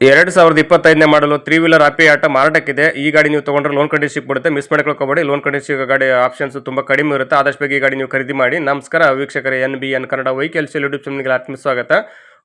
2025ನೇ ಮಾಡಲು 3 ವೀಲರ್ ಆಪಿ ಆಟ ಮಾರಾಟಕ್ಕಿದೆ. ಈ ಗಾಡಿ ನೀವು ತಗೊಂಡ್ರೆ ಲೋನ್ ಕಂಡಿಷನ್ ಸಿಕ್ಬಿಡುತ್ತೆ. ಮಿಸ್ ಮಾಡ್ಕೊಬೇಡಿ. ಲೋನ್ ಕಂಡಿಷನ್ ಗಾಡಿ ಆಪ್ಷನ್ಸ್ ತುಂಬಾ ಕಡಿಮೆ ಇರುತ್ತೆ. ಆದಷ್ಟು ಬೇಗ ಈ ಗಾಡಿ ನೀವು ಖರೀದಿ ಮಾಡಿ. ನಮಸ್ಕಾರ ವೀಕ್ಷಕರೇ, NBN ಕನ್ನಡ ವೆಹಿಕಲ್ಸ್ ಯೂಟ್ಯೂಬ್ ಚಾನಲ್ಗೆ ಆತ್ಮೀಯ ಸ್ವಾಗತ.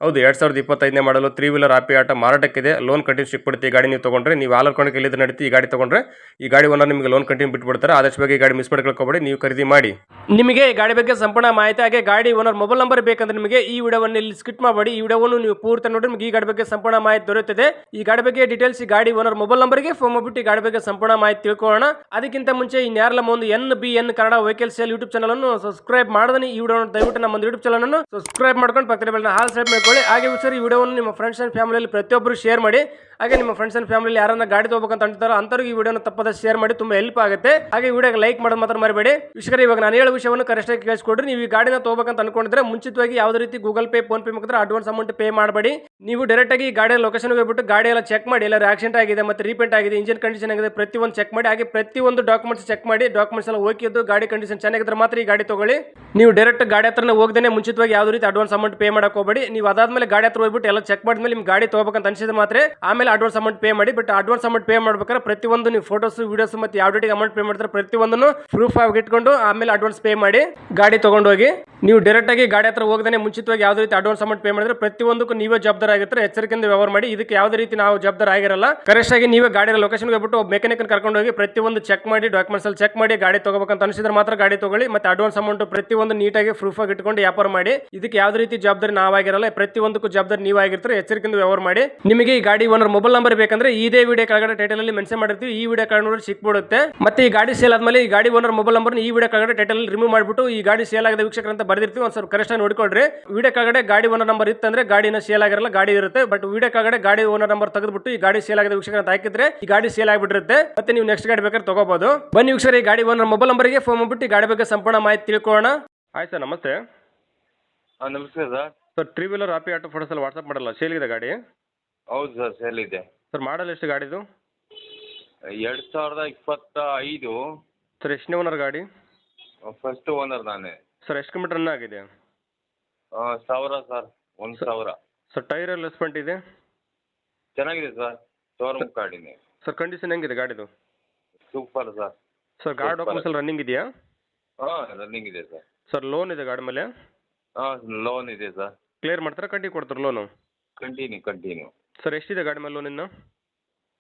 ಹೌದು, 2025ನೇ ಮಾಡಲು 3 ವೀಲರ್ ಆಪಿ ಆಟ ಮಾರಾಟಕ್ಕಿದೆ. ಲೋನ್ ಕಂಟಿನ್ಯೂ ಸಿಕ್ಬಿಡುತ್ತೆ. ಈ ಗಾಡಿ ನೀವು ತಗೊಂಡ್ರೆ ನೀವು ಆಲ್ ಕೊಂಡು ಎಲ್ಲಿದ್ರೆ ನಡೀತಿ. ಈ ಗಾಡಿ ತಗೊಂಡ್ರೆ ಈ ಗಾಡಿ ಓನರ್ ನಿಮಗೆ ಲೋನ್ ಕಂಟಿನ್ಯೂ ಬಿಟ್ಬಿಡ್ತಾರೆ. ಆದಷ್ಟು ಬೇಗ ಈ ಗಾಡಿ ಮಿಸ್ ಮಾಡ್ಕೊಬೇಡಿ, ನೀವು ಖರೀದಿ ಮಾಡಿ. ನಿಮಗೆ ಈ ಗಾಡಿ ಬಗ್ಗೆ ಸಂಪೂರ್ಣ ಮಾಹಿತಿ ಹಾಗೆ ಗಾಡಿ ಓನರ್ ಮೊಬೈಲ್ ನಂಬರ್ ಬೇಕಂದ್ರೆ ನಿಮಗೆ ಈ ವಿಡಿಯೋವನ್ನು ಇಲ್ಲಿ ಸ್ಕಿಪ್ ಮಾಡಬೇಡಿ. ಈ ವಿಡಿಯೋವನ್ನು ನೀವು ಪೂರ್ತಿ ನೋಡಿ ನಿಮಗೆ ಈ ಗಾಡಿ ಬಗ್ಗೆ ಸಂಪೂರ್ಣ ಮಾಹಿತಿ ದೊರೆಯುತ್ತದೆ. ಈ ಗಾಡಿ ಬಗ್ಗೆ ಡೀಟೇಲ್ಸ್ ಈ ಗಾಡಿ ಓನರ್ ಮೊಬೈಲ್ ನಂಬರ್ಗೆ ಫೋನ್ ಮಾಡಿಬಿಟ್ಟು ಈ ಗಾಡಿ ಬಗ್ಗೆ ಸಂಪೂರ್ಣ ಮಾಹಿತಿ ತಿಳ್ಕೊಳ್ಳೋಣ. ಅದಕ್ಕಿಂತ ಮುಂಚೆ ಇನ್ಯಾರಲ್ಲ ಒಂದು NBN Kannada vehicles YouTube channel ಅನ್ನು ಸಬ್ಸ್ಕ್ರೈಬ್ ಮಾಡಿದ್ರೆ ಈ ವಿಡಿಯೋ ದಯವಿಟ್ಟು ನಮ್ಮ ಯೂಟ್ಯೂಬ್ ಚಾನಲ್ ಅನ್ನು ಸಬ್ಸ್ಕ್ರೈಬ್ ಮಾಡ್ಕೊಂಡು ಪಕ್ಕದ ಬೆಲ್ ಹಾಲ್ ಸೆಟ್ ಮಾಡ್ಕೊಳ್ಳಿ. ಹಾಗೆ ಈ ವಿಡಿಯೋವನ್ನು ನಿಮ್ಮ ಫ್ರೆಂಡ್ಸ್ ಅಂಡ್ ಫ್ಯಾಮಿಲಿಯಲ್ಲಿ ಪ್ರತಿಯೊಬ್ಬರು ಶೇರ್ ಮಾಡಿ. ಹಾಗೆ ನಿಮ್ಮ ಫ್ರೆಂಡ್ಸ್ ಅಂಡ್ ಫ್ಯಾಮಿಲಿ ಯಾರನ್ನ ಗಾಡಿ ತಗೋಬೇಕಂತ ಅಂತಾರೋ ಅಂತವ್ರಿಗೆ ಈ ವಿಡಿಯೋನ ತಪ್ಪದ ಶೇರ್ ಮಾಡಿ, ತುಂಬಾ ಹೆಲ್ಪ್ ಆಗುತ್ತೆ. ಹಾಗೆ ವಿಡಿಯೋಗೆ ಲೈಕ್ ಮಾಡೋದು ಮಾತ್ರ ಮರಿಬೇಡಿ. ವಿಷಯ ಇವಾಗ ನಾನು ಹೇಳೋ ವಿಷಯವನ್ನು ಕರೆಕ್ಟ್ ಆಗಿ ಕೇಳಿಸ್ಕೊಡ್ರಿ. ನೀವು ಈ ಗಾಡಿನ ತಗೋಬೇಕಂತ ಅನ್ಕೊಂಡಿದ್ರೆ ಮುಂಚಿತವಾಗಿ ಯಾವುದೇ ರೀತಿ ಗೂಗಲ್ ಪೇ, ಫೋನ್ ಪೇ ಮುಖಾಂತರ ಅಡ್ವಾನ್ಸ್ ಅಮೌಂಟ್ ಪೇ ಮಾಡಬೇಡಿ. ನೀವು ಡೈರೆಕ್ಟ್ ಆಗಿ ಗಾಡಿಯ ಲೊಕೇಶನ್ ಹೋಗ್ಬಿಟ್ಟು ಗಾಡಿ ಎಲ್ಲ ಚೆಕ್ ಮಾಡಿ. ಎಲ್ಲ ಆಕ್ಸಿಡೆಂಟ್ ಆಗಿದೆ ಮತ್ತೆ ರೀಪೇಂಟ್ ಆಗಿದೆ, ಇಂಜಿನ್ ಕಂಡೀಷನ್ ಆಗಿದೆ, ಪ್ರತಿಯೊಂದು ಚೆಕ್ ಮಾಡಿ. ಹಾಗೆ ಪ್ರತಿಯೊಂದು ಡಾಕ್ಯುಮೆಂಟ್ಸ್ ಚೆಕ್ ಮಾಡಿ. ಡಾಕ್ಯುಮೆಂಟ್ಸ್ ಎಲ್ಲ ಓಕೆ ಇದ್ದು ಗಾಡಿ ಕಂಡೀಷನ್ ಚೆನ್ನಾಗಿದ್ರೆ ಮಾತ್ರ ಈ ಗಾಡಿ ತಗೊಳ್ಳಿ. ನೀವು ಡೈರೆಕ್ಟ್ ಗಾಡಿ ಹತ್ರನೇ ಹೋಗದೇನೆ ಮುಂಚಿತವಾಗಿ ಯಾವುದೇ ರೀತಿ ಅಡ್ವಾನ್ಸ್ ಅಮೌಂಟ್ ಪೇ ಮಾಡಕ್ ಹೋಗಬೇಡಿ. ನೀವು ಅದಾದ್ಮೇಲೆ ಗಾಡಿ ಹತ್ರ ಹೋಗ್ಬಿಟ್ಟು ಎಲ್ಲ ಚೆಕ್ ಮಾಡಿದ್ಮೇಲೆ ನಿಮ್ ಗಾಡಿ ತಗೋಬೇಕಂತ ಅನ್ಸಿದ್ರೆ ಮಾತ್ರ ಆಮೇಲೆ ಅಡ್ವಾನ್ಸ್ ಅಮೌಂಟ್ ಪೇ ಮಾಡಿ. ಬಟ್ ಅಡ್ವಾನ್ಸ್ ಅಮೌಂಟ್ ಪೇ ಮಾಡ್ಬೇಕಾದ್ರೆ ಪ್ರತಿಯೊಂದು ನೀವು ಫೋಟೋಸ್, ವಿಡಿಯೋಸ್ ಮತ್ತೆ ಯಾವ ಡೇಟಿಗೆ ಅಮೌಂಟ್ ಪೇ ಮಾಡ್ತಾರೆ ಪ್ರತಿಯೊಂದನ್ನು ಪ್ರೂಫ್ ಆಗಿ ಇಟ್ಕೊಂಡು ಆಮೇಲೆ ಅಡ್ವಾನ್ಸ್ ಪೇ ಮಾಡಿ ಗಾಡಿ ತಗೊಂಡು ಹೋಗಿ. ನೀವು ಡೈರೆಕ್ಟ್ ಆಗಿ ಗಾಡಿ ಹತ್ರ ಹೋಗದೇನೆ ಮುಂಚಿತವಾಗಿ ಯಾವುದೇ ರೀತಿ ಅಡ್ವಾನ್ಸ್ ಅಮೌಂಟ್ ಪೇ ಮಾಡಿದ್ರೆ ಪ್ರತಿಯೊಂದಕ್ಕೂ ನೀವೇ ಜವಾಬ್ದಾರ ಆಗಿರ್ತಾರೆ. ಎಚ್ಚರಿಕೆಯಿಂದ ವ್ಯವಹಾರ ಮಾಡಿ. ಇದಕ್ಕೆ ಯಾವುದೇ ರೀತಿ ನಾವು ಜವಾಬ್ದಾರ ಆಗಿರಲ್ಲ. ಕರೆಕ್ಟ್ ಆಗಿ ನೀವೇ ಗಾಡಿ ಲೊಕೇಶನ್ ಹೋಗ್ಬಿಟ್ಟು ಮೆಕ್ಯಾನಿಕ್ ಕರ್ಕೊಂಡು ಹೋಗಿ ಪ್ರತಿಯೊಂದು ಚೆಕ್ ಮಾಡಿ, ಡಾಕ್ಯುಮೆಂಟ್ಸ್ ಅಲ್ಲಿ ಚೆಕ್ ಮಾಡಿ ಗಾಡಿ ತಗೋಬೇಕಂತ ಅನಿಸಿದ್ರೆ ಮಾತ್ರ ಗಾಡಿ ತಗೊಳ್ಳಿ. ಮತ್ತೆ ಅಡ್ವಾನ್ಸ್ ಅಮೌಂಟ್ ಪ್ರತಿಯೊಂದು ನೀಟಾಗಿ ಪ್ರೂಫ್ ಆಗಿ ಇಟ್ಕೊಂಡು ವ್ಯಾಪಾರ ಮಾಡಿ. ಇದಕ್ಕೆ ಯಾವುದೇ ರೀತಿ ಜವಾಬ್ದಾರಿ ನಾವಾಗಿರಲ್ಲ. ಪ್ರತಿಯೊಂದಕ್ಕೂ ಜವಾಬ್ದಾರಿ ನೀವಾಗಿರ್ತಾರೆ. ಎಚ್ಚರಿಕೆಯಿಂದ ವ್ಯವಹಾರ ಮಾಡಿ. ನಿಮಗೆ ಈ ಗಾಡಿ ಓನರ್ ಮೊಬೈಲ್ ನಂಬರ್ ಬೇಕಂದ್ರೆ ಇದೇ ವಿಡಿಯೋ ಕೆಳಗಡೆ ಟೈಟಲ್ ಅಲ್ಲಿ ಮೆನ್ಷನ್ ಮಾಡಿರ್ತೀವಿ. ಈ ವಿಡಿಯೋ ಕೆಳಗಡೆ ಸಿಕ್ಬಿಡುತ್ತೆ. ಮತ್ತೆ ಈ ಗಾಡಿ ಸೇಲ್ ಆದ್ಮೇಲೆ ಈ ಗಾಡಿ ಓನರ್ ಮೊಬೈಲ್ ನಂಬರ್ ಈ ವಿಡಿಯೋ ಕೆಳಗಡೆ ಟೈಟಲ್ ರಿಮೂವ್ ಮಾಡಿಬಿಟ್ಟು ಈ ಗಾಡಿ ಸೇಲ್ ಆಗದ ವೀಕ್ಷಕರು ಅಂತ ಬರ್ದಿರ್ತೀವಿ. ಒಂದು ಸ್ವಲ್ಪ ಕರೆಕ್ಟ್ ಆಗಿ ನೋಡ್ಕೊಳ್ರಿ. ವಿಡಿಯೋ ಕೆಳಗಡೆ ಗಾಡಿ ಓನರ್ ನಂಬರ್ ಇತ್ತಂದ್ರೆ ಗಾಡಿನ ಸೇಲ್ ಆಗಿರಲ್ಲ, ಗಾಡಿ ಇರುತ್ತೆ. ಬಟ್ ವಿಡಿಯೋ ಕೆಳಗಡೆ ಗಾಡಿ ಓನರ್ ನಂಬರ್ ತೆಗೆದ್ಬಿಟ್ಟು ಈ ಗಾಡಿ ಸೇಲ್ ಆಗದ ವೀಕ್ಷಕರು ಅಂತ ಹಾಕಿದ್ರೆ ಈ ಗಾಡಿ ಸೇಲ್ ಆಗಿಬಿಟ್ಟಿರುತ್ತೆ. ಮತ್ತೆ ನೀವು ನೆಕ್ಸ್ಟ್ ಗಾಡಿ ಬೇಕಾದ್ರೆ ತಗೋಬಹುದು. ಬನ್ನಿ ವೀಕ್ಷಕರು, ಈ ಗಾಡಿ ಓನರ್ ಮೊಬೈಲ್ ನಂಬರ್ಗೆ ಫೋನ್ ಮಾಡ್ಬಿಟ್ಟು ಈ ಗಾಡಿ ಬಗ್ಗೆ ಸಂಪೂರ್ಣ ಮಾಹಿತಿ ತಿಳ್ಕೊಳ್ಳೋಣ. ಆಯ್ತು ಸರ್, ನಮಸ್ತೆ. ನಮಸ್ತೆ sir. Sir, 3 wheeler Ape auto photos ಎಲ್ಲ ವಾಟ್ಸಪ್ ಮಾಡಲ್ಲ, ಸೇಲ್ ಇದೆ ಗಾಡಿ? ಹೌದು ಸರ್, ಸೇಲ್ ಇದೆ. ಸರ್, ಮಾಡಲ್ ಎಷ್ಟು ಗಾಡಿದು? 2025. ಸರ್, ಎಷ್ಟನೇ ಓನರ್ ಗಾಡಿ? ಫಸ್ಟ್ ಓನರ್ ನಾನೇ. ಸರ್, ಎಷ್ಟು ಕಿಲೋಮೀಟರ್ ರನ್ ಆಗಿದೆ? 1000 ಸರ್, 1000. ಸರ್, ಟೈರ್ ಎಲ್ಲ ಎಸ್ಪೆಂಟ್ ಇದೆ? ಚೆನ್ನಾಗಿದೆ ಸರ್, ಶೋರೂಮ್ ಗಾಡಿನೇ. ಸರ್, ಕಂಡೀಷನ್ ಹೆಂಗಿದೆ ಗಾಡಿದು? Super sir. ಸರ್, ಗಾಡಿ ಡಾಕ್ಯುಮೆಂಟ್ಸ್ ಎಲ್ಲ ರನ್ನಿಂಗ್ ಇದೆಯಾ? ಹಾಂ, ರನ್ನಿಂಗ್ ಇದೆ ಸರ್. ಸರ್, ಲೋನ್ ಇದೆ ಗಾಡಿ ಮೇಲೆ? ಹಾಂ, ಲೋನ್ ಇದೆ ಸರ್. ಕ್ಲಿಯರ್ ಮಾಡ್ತಾರಾ, ಕಂಟಿನ್ಯೂ ಕೊಡ್ತಾರೆ ಲೋನು? ಕಂಟಿನ್ಯೂ. ಸರ್, ಎಷ್ಟಿದೆ ಗಾಡಿ ಮೇಲೆ ಲೋನ್ ಇನ್ನು?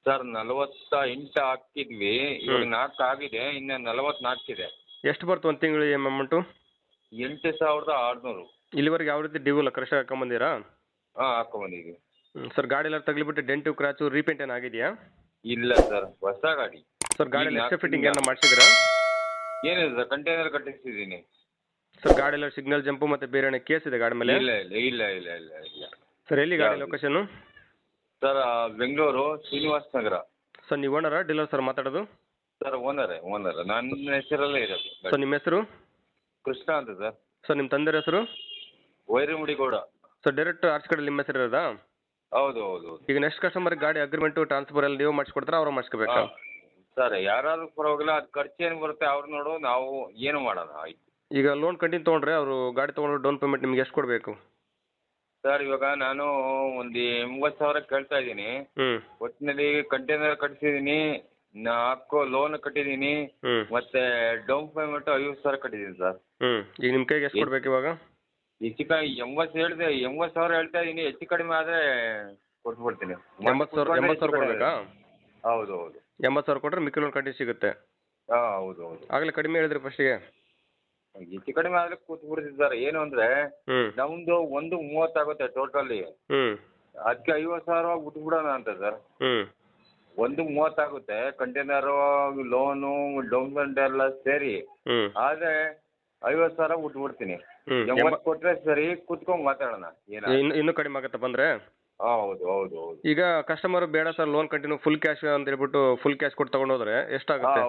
ಸರ್, 48 ಹಾಕಿದ್ವಿ, ಇವಾಗ 4 ಆಗಿದೆ, ಇನ್ನು 44 ಇದೆ. ಎಷ್ಟು ಬರ್ತು ಒಂದು ತಿಂಗಳು ಅಮೌಂಟು? 8600. ಇಲ್ಲಿವರೆಗೆ ಯಾವ ರೀತಿ ಡ್ಯೂ ಇಲ್ಲ, ಕರೆಕ್ಟಾಗಿ ಹಾಕೊಂಬಂದಿರಾ? ಹಾಂ, ಹಾಕೊಂಬಂದಿದ್ವಿ. ಸರ್, ಗಾಡಿ ಎಲ್ಲ ತಗಲಿಬಿಟ್ಟು ಡೆಂಟು ಕ್ರಾಚು ರೀಪೇಂಟ್ ಏನು ಆಗಿದೆಯಾ? ಇಲ್ಲ ಸರ್, ಹೊಸ ಗಾಡಿ. ಸರ್, ಗಾಡಿ ಎಕ್ಸ್ಟ್ರಾ ಫಿಟ್ಟಿಂಗ್ ಏನೋ ಮಾಡಿಸಿದ್ರಾ? ಏನಿದೆ ಸರ್, ಕಂಟೈನರ್ ಕಟ್ಟಿಸಿದ್ದೀನಿ. ಸರ್, ಗಾಡಿ ಎಲ್ಲ ಸಿಗ್ನಲ್ ಜಂಪು ಮತ್ತೆ ಬೇರೆ ಏನೋ ಕೇಸ್ ಇದೆ ಗಾಡಿ ಮೇಲೆ? ಇಲ್ಲ. ಸರ್, ಎಲ್ಲಿ ಗಾಡಿ ಲೊಕೇಶನ್? ಸರ್, ಬೆಂಗಳೂರು ಶ್ರೀನಿವಾಸ ನಗರ. ಸರ್, ನೀವು ಓನರಾ ಡೀಲರ್ ಸರ್ ಮಾತಾಡೋದು? ಸರ್, ಓನರ್ ನನ್ನ ಹೆಸರಲ್ಲೇ ಇರೋದು. ಸರ್, ನಿಮ್ಮ ಹೆಸರು? ಕೃಷ್ಣ ಅಂತ ಸರ್. ಸರ್, ನಿಮ್ಮ ತಂದೆಯ ಹೆಸರು? ವೈರಮುಡಿಗೌಡ. ಸರ್, ಡೈರೆಕ್ಟ್ ಆರ್ಚ್ ಕಡೆ ನಿಮ್ಮ ಹೆಸರು ಇರೋದಾ? ಹೌದು. ಈಗ ನೆಕ್ಸ್ಟ್ ಕಸ್ಟಮರ್ಗೆ ಗಾಡಿ ಅಗ್ರಿಮೆಂಟು ಟ್ರಾನ್ಸ್ಫರ್ ಎಲ್ಲ ನೀವು ಮಾಡಿಸ್ಕೊಡ್ತಾರಾ, ಅವ್ರು ಮಾಡಿಸ್ಕೋಬೇಕಾ? ಸರ್, ಯಾರಾದ್ರೂ ಪರವಾಗಿಲ್ಲ, ಅದು ಖರ್ಚು ಏನು ಬರುತ್ತೆ ಅವ್ರು ನೋಡು, ನಾವು ಏನು ಮಾಡೋಣ. ಆಯ್ತು. ಈಗ ಲೋನ್ ಕಂಟಿನ್ಯೂ ತೊಗೊಂಡ್ರೆ ಅವರು ಗಾಡಿ ತೊಗೊಂಡ್ರೆ ಡೌನ್ ಪೇಮೆಂಟ್ ನಿಮ್ಗೆ ಎಷ್ಟು ಕೊಡಬೇಕು? ಸರ್, ಇವಾಗ ನಾನು ಒಂದು 80,000 ಕೇಳ್ತಾ ಇದ್ದೀನಿ. ಒಟ್ಟಿನಲ್ಲಿ ಕಂಟೈನರ್ ಕಟ್ಟಿಸಿದ್ದೀನಿ, 4 ಲೋನ್ ಕಟ್ಟಿದ್ದೀನಿ, ಮತ್ತೆ ಡೌನ್ ಪೇಮೆಂಟ್ 50,000 ಕಟ್ಟಿದ್ದೀನಿ ಸರ್. ಈಗ ನಿಮ್ಮ ಕೈಗೆ ಎಷ್ಟು ಕೊಡ್ಬೇಕು ಇವಾಗ? ಹೆಚ್ಚು ಕಡಿಮೆ 80,000 ಹೇಳ್ತಾ ಇದ್ದೀನಿ. ಹೆಚ್ಚು ಕಡಿಮೆ ಆದರೆ ಕೊಟ್ಬಿಡ್ತೀನಿ. 80,000 ಕೊಡಬೇಕಾ? ಹೌದು. 80,000 ಕೊಟ್ಟರೆ ಮಿಕ್ಕಿ ಲೋನ್ ಕಂಟಿನ್ಯೂ ಸಿಗುತ್ತೆ? ಹಾಂ, ಹೌದು. ಆಗಲೇ ಕಡಿಮೆ ಹೇಳಿದ್ರಿ ಫಸ್ಟಿಗೆ? ಹೆಚ್ಚು ಕಡಿಮೆ ಆದರೆ ಕೂತ್ಬಿಡ್ತೀವಿ ಸರ್. ಏನು ಅಂದರೆ ನಮ್ಮದು 130 ಆಗುತ್ತೆ ಟೋಟಲಿ. ಅದಕ್ಕೆ 50,000 ಬಿಟ್ಬಿಡೋಣ ಅಂತ ಸರ್. 130 ಆಗುತ್ತೆ, ಕಂಟೈನರು, ಲೋನು, ಡೌನ್ ಪೇಮೆಂಟ್ ಎಲ್ಲ ಸೇರಿ. ಆದರೆ 50,000 ಬಿಟ್ಬಿಡ್ತೀನಿ. 80 ಕೊಟ್ಟರೆ ಸರಿ, ಕೂತ್ಕೊಂಡು ಮಾತಾಡೋಣ. ಇನ್ನೂ ಕಡಿಮೆ ಆಗುತ್ತೆ ಬಂದರೆ? ಹೌದು. ಈಗ ಕಸ್ಟಮರ್ ಬೇಡ sir loan continue full cash ಅಂತ ಹೇಳ್ಬಿಟ್ಟು ಫುಲ್ ಕ್ಯಾಶ್ ಕೊಟ್ಟು ತಗೊಂಡೋದ್ರೆ ಎಷ್ಟಾಗುತ್ತೆ?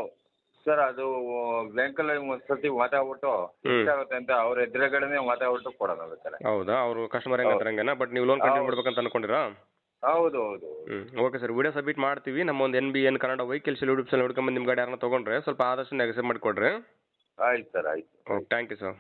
ಸರ್, ಅದು ಬ್ಯಾಂಕಲ್ಲಿ ಒಂದ್ಸತಿ ಮಾತಾಡ್ಬಿಟ್ಟು ಎಷ್ಟಾಗುತ್ತೆ ಅಂತ ಅವ್ರ ಎದುರುಗಡೆನೇ ಮಾತಾಡ್ಬಿಟ್ಟು ಕೊಡೋಣ ಬೇಕಾದ್ರೆ. ಹೌದಾ? ಅವರು ಕಸ್ಟಮರ್ ಹೆಂಗಂತಾರೆ ಹಂಗೇನಾ? ಬಟ್ ನೀವು ಲೋನ್ ಕಂಟಿನ್ಯೂ ಮಾಡ್ಬೇಕಂತ ಅನ್ಕೊಂಡಿರಾ? ಹೌದು. ಓಕೆ ಸರ್, ವಿಡಿಯೋ ಸಬ್ಮಿಟ್ ಮಾಡ್ತೀವಿ. ನಮ್ಮ ಒಂದು NBN Kannada vehicles YouTube channel ಹುಡ್ಕೊಂಬಂದು ನಿಮ್ಮ ಗಾಡಿ ಯಾರನ್ನ ತೊಗೊಂಡ್ರೆ ಸ್ವಲ್ಪ ಆದಷ್ಟು ನೆಗೆಸೇಟ್ ಮಾಡಿಕೊಡ್ರಿ. ಆಯ್ತು ಸರ್, ಆಯ್ತು. Okay, thank you sir.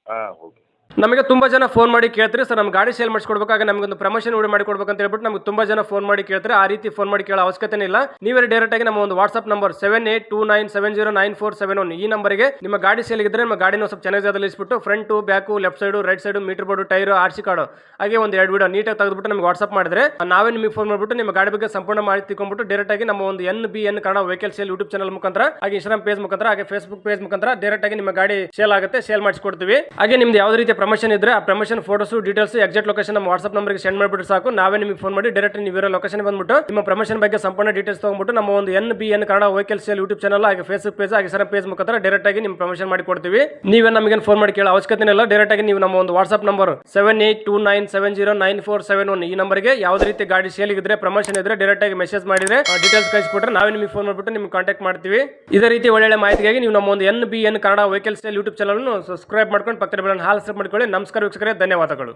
ಹಾಂ, ಓಕೆ. ನಮಗೆ ತುಂಬಾ ಜನ ಫೋನ್ ಮಾಡಿ ಕೇಳ್ತಾರೆ ಸರ್ ನಮ್ಮ ಗಾಡಿ ಸೇಲ್ ಮಾಡಿಸ್ಕೊಡ್ಬೇಕಾಗ ನಮಗೊಂದು ಪ್ರಮೋಷನ್ ವಿಡಿಯೋ ಮಾಡಿ ಕೊಡ್ಬೇಕಂತ ಹೇಳ್ಬಿಟ್ಟು ನಮಗೆ ತುಂಬಾ ಜನ ಫೋನ್ ಮಾಡಿ ಕೇಳ್ತಾರೆ. ಆ ರೀತಿ ಫೋನ್ ಮಾಡಿ ಕೇಳೋ ಅವಶ್ಯಕತೆ ಇಲ್ಲ. ನೀವೇ ಡೈರೆಕ್ಟ್ ಆಗಿ ನಮ್ಮ ಒಂದು ವಾಟ್ಸ್ಆಪ್ ನಂಬರ್ 7829709471 ಈ ನಂಬರ್ಗೆ ನಿಮ್ಮ ಗಾಡಿ ಸೇಲ್ ಇದ್ರೆ ನಿಮ್ಮ ಗಾಡಿನ ಸ್ವಲ್ಪ ಚೆನ್ನಾಗಿ ಜಾಗದಲ್ಲಿ ಇಸ್ಬಿಟ್ಟು front back left side right side meter board tyre RC card ಹಾಗೆ ಒಂದು 2 ವಿಡಿಯೋ ನೀಟಾಗಿ ತೆಗೆದುಬಿಟ್ಟು ನಮಗೆ ವಾಟ್ಸ್ಆಪ್ ಮಾಡಿದ್ರೆ ನಾವೇ ನಿಮಗೆ ಫೋನ್ ಮಾಡಿಬಿಟ್ಟು ನಿಮ್ಮ ಗಾಡಿ ಬಗ್ಗೆ ಸಂಪೂರ್ಣ ಮಾಹಿತಿ ತಿಳ್ಕೊಂಡ್ಬಿಟ್ಟು ಡೈರೆಕ್ಟ್ ಆಗಿ ನಮ್ಮ ಒಂದು NBN Kannada vehicle sale YouTube channel ಮುಖಾಂತರ ಹಾಗೆ ಇನ್ಸ್ಟಾಗ್ರಾಮ್ ಪೇಜ್ ಮುಖಾಂತರ ಹಾಗೆ ಫೇಸ್ಬುಕ್ ಪೇಜ್ ಮುಖಾಂತರ ಡೈರೆಕ್ಟ್ ಆಗಿ ನಿಮ್ಮ ಗಾಡಿ ಸೇಲ್ ಆಗುತ್ತೆ, ಸೇಲ್ ಮಾಡಿಸ್ಕೊಡ್ತೀವಿ. ಹಾಗೆ ನಿಮ್ದು ಯಾವುದೇ ರೀತಿಯ ಪ್ರಮೋಷನ್ ಇದ್ರೆ ಆ promotion photos details exact location ನಮ್ಮ ವಾಟ್ಸ್ಆಪ್ ನಂಬರ್ಗೆ ಸೆಂಡ್ ಮಾಡಿಬಿಟ್ಟು ಸಾಕು. ನಾವೇ ನಿಮಗೆ ಫೋನ್ ಮಾಡಿ ಡೈರೆಕ್ಟ್ ನೀವು ಇರೋ ಲೊಕೇಶನ್ ಬಂದ್ಬಿಟ್ಟು ನಿಮ್ಮ ಪ್ರಮೋಷನ್ ಬಗ್ಗೆ ಸಂಪೂರ್ಣ ಡೀಟೇಲ್ಸ್ ತಗೊಂಡ್ಬಿಟ್ಟು ನಮ್ಮ ಒಂದು NBN Kannada vehicle sale YouTube channel ಹಾಗೆ ಫೇಸ್ಬುಕ್ ಪೇಜ್ ಹಾಗೆ ಇನ್ಸ್ಟಾಗ್ರಾಮ್ ಪೇಜ್ ಮುಖಾಂತರ ಡೈರೆಕ್ಟ್ ಆಗಿ ನಿಮ್ಮ ಪ್ರಮೋಷನ್ ಮಾಡಿ ಕೊಡ್ತೀವಿ. ನೀವೇ ನಮಗೆ ಫೋನ್ ಮಾಡಿ ಕೇಳೋ ಅವಶ್ಯಕತೆ ಇಲ್ಲ. ಡೈರೆಕ್ಟ್ ಆಗಿ ನೀವು ನಮ್ಮ ಒಂದು ವಾಟ್ಸ್ಆಪ್ ನಂಬರ್ 7829709471 ಈ ನಂಬರ್ಗೆ ಯಾವುದೇ ರೀತಿ ಗಾಡಿ ಸೇಲ್ ಇದ್ರೆ ಪ್ರಮೋಷನ್ ಇದ್ರೆ ಡೈರೆಕ್ಟ್ ಆಗಿ ಮೆಸೇಜ್ ಮಾಡಿದ್ರೆ ಡೀಟೇಲ್ಸ್ ಕಳಿಸಿಕೊಟ್ರೆ ನಾವೇ ನಿಮಗೆ ಫೋನ್ ಮಾಡಿಬಿಟ್ಟು ನಿಮ್ಗೆ ಕಾಂಟ್ಯಾಕ್ಟ್ ಮಾಡ್ತೀವಿ. ಇದೇ ರೀತಿ ಒಳ್ಳೆ ಮಾಹಿತಿಗಾಗಿ ನೀವು ನಮ್ಮ ಒಂದು NBN Kannada vehicle sale YouTube channel subscribe ಮಾಡ್ಕೊಂಡು ಪಕ್ಕದ ಬೆಲ್ ಹಾಲ್ ಸಬ್ ಮಾಡ್ಕೊಳ್ಳಿ. ನಮಸ್ಕಾರ ವೀಕ್ಷಕರೇ, ಧನ್ಯವಾದಗಳು.